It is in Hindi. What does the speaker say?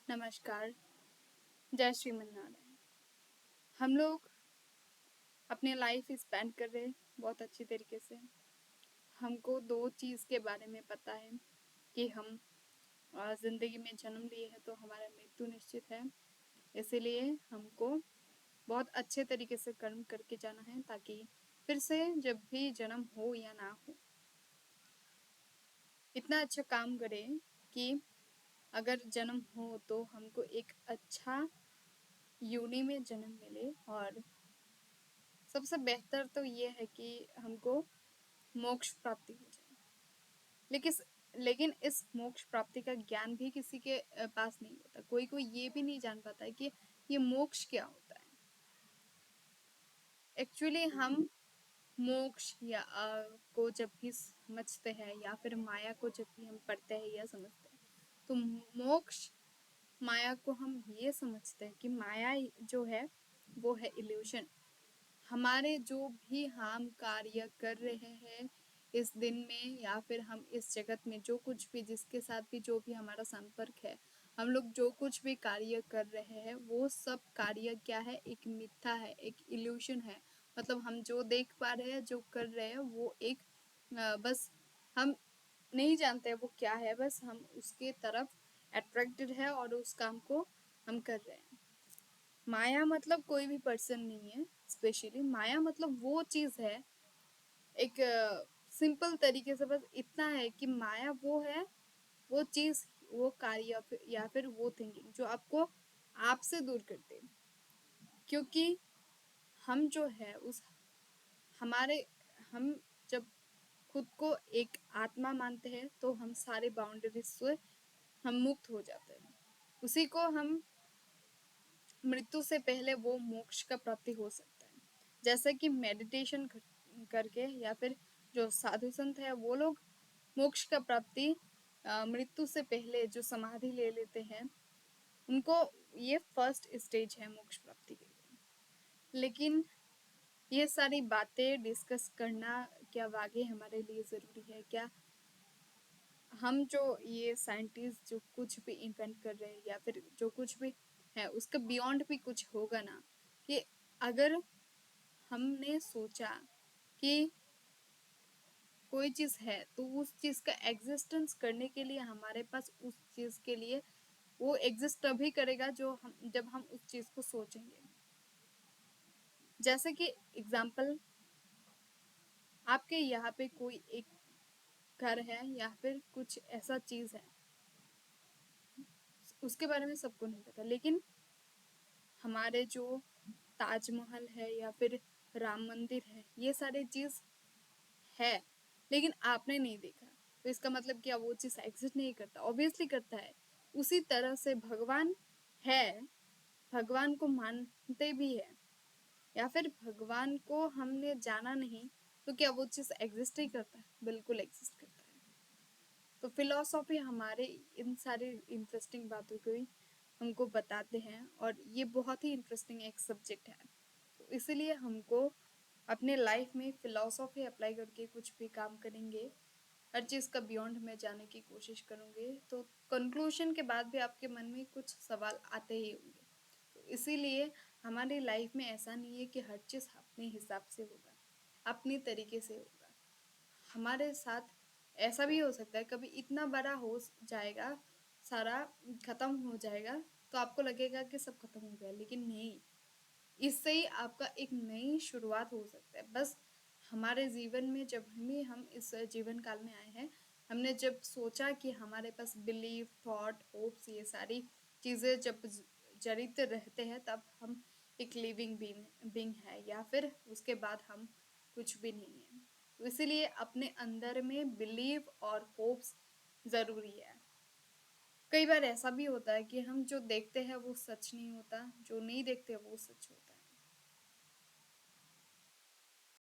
नमस्कार, जय श्रीमन्नारायण। हम लोग अपने लाइफ स्पेंड कर रहे हैं बहुत अच्छी तरीके से। हमको दो चीज़ के बारे में पता है कि हम ज़िंदगी में जन्म लिए हैं तो हमारा मृत्यु निश्चित है। इसीलिए हमको बहुत अच्छे तरीके से कर्म करके जाना है ताकि फिर से जब भी जन्म हो या ना हो, इतना अच्छा काम करें कि अगर जन्म हो तो हमको एक अच्छा योनि में जन्म मिले। और सबसे बेहतर तो ये है कि हमको मोक्ष प्राप्ति हो जाए। लेकिन इस मोक्ष प्राप्ति का ज्ञान भी किसी के पास नहीं होता। कोई कोई ये भी नहीं जान पाता है कि ये मोक्ष क्या होता है। एक्चुअली हम मोक्ष या को जब भी समझते हैं या फिर माया को जब भी हम पढ़ते हैं या समझते हैं तो मोक्ष माया को हम ये समझते हैं कि माया जो है वो है इल्यूशन। हमारे जो भी हम कार्य कर रहे हैं इस दिन में या फिर हम इस जगत में जो कुछ भी जिसके साथ भी जो भी हमारा संपर्क है, हम लोग जो कुछ भी कार्य कर रहे हैं वो सब कार्य क्या है, एक मिथ्या है, एक इल्यूशन है। मतलब हम जो देख पा रहे हैं, जो कर रहे हैं वो एक बस हम नहीं जानते वो क्या है, बस हम उसके तरफ अट्रैक्टेड है और उस काम को हम कर रहे हैं। माया मतलब कोई भी पर्सन नहीं है। स्पेशली माया मतलब वो चीज़ है, एक सिंपल तरीके से बस इतना है कि माया वो है, वो चीज़, वो कार्य या फिर वो थिंकिंग जो आपको आपसे दूर करते हैं। क्योंकि हम जो है उस हमारे हम जब खुद को एक आत्मा मानते हैं तो हम सारे बाउंड्रीज से हम मुक्त हो जाते हैं। उसी को हम मृत्यु से पहले वो मोक्ष का प्राप्ति हो सकता है। जैसे कि मेडिटेशन करके या फिर जो साधु संत है वो लोग मोक्ष का प्राप्ति मृत्यु से पहले जो समाधि ले लेते हैं, उनको ये फर्स्ट स्टेज है मोक्ष प्राप्ति के लिए। लेकिन ये सारी बातें डिस्कस करना क्या वाकई हमारे लिए ज़रूरी है क्या? हम जो ये साइंटिस्ट जो कुछ भी इन्वेंट कर रहे हैं या फिर जो कुछ भी है उसका बियॉन्ड भी कुछ होगा ना। कि अगर हमने सोचा कि कोई चीज़ है तो उस चीज़ का एग्जिस्टेंस करने के लिए हमारे पास उस चीज़ के लिए वो एग्जिस्ट तभी करेगा जब हम उस चीज़ को सोचेंगे। जैसे कि एग्जाम्पल, आपके यहाँ पे कोई एक घर है या फिर कुछ ऐसा चीज़ है, उसके बारे में सबको नहीं पता, लेकिन हमारे जो ताजमहल है या फिर राम मंदिर है, ये सारे चीज़ है लेकिन आपने नहीं देखा, तो इसका मतलब क्या वो चीज़ एग्जिस्ट नहीं करता? ऑब्वियसली करता है। उसी तरह से भगवान है, भगवान को मानते भी है या फिर भगवान को हमने जाना नहीं, तो क्या वो चीज़ एग्जिस्ट ही करता है? बिल्कुल एग्जिस्ट करता है। तो फिलॉसफी हमारे इन सारी इंटरेस्टिंग बातों को ही हमको बताते हैं और ये बहुत ही इंटरेस्टिंग एक सब्जेक्ट है। तो इसीलिए हमको अपने लाइफ में फिलॉसफी अप्लाई करके कुछ भी काम करेंगे, हर चीज़ का बियॉन्ड में जाने की कोशिश करूँगे, तो कंक्लूजन के बाद भी आपके मन में कुछ सवाल आते ही होंगे। तो इसीलिए हमारी लाइफ में ऐसा नहीं है कि हर चीज़ अपने हिसाब से होगा, अपनी तरीके से होगा। हमारे साथ ऐसा भी हो सकता है कभी इतना बड़ा हो जाएगा, सारा खत्म हो जाएगा, तो आपको लगेगा कि सब खत्म हो गया, लेकिन नहीं, इससे ही आपका एक नई शुरुआत हो सकता है। बस हमारे जीवन में जब हम इस जीवन काल में आए हैं, हमने जब सोचा कि हमारे पास बिलीफ, थॉट, होप्स, ये सारी चीज़ें जब जड़ित रहते हैं, तब हम एक लिविंग बीइंग है या फिर उसके बाद हम कुछ भी नहीं है। तो इसीलिए अपने अंदर में बिलीव और होप्स ज़रूरी है। कई बार ऐसा भी होता है कि हम जो देखते हैं वो सच नहीं होता, जो नहीं देखते वो सच होता है।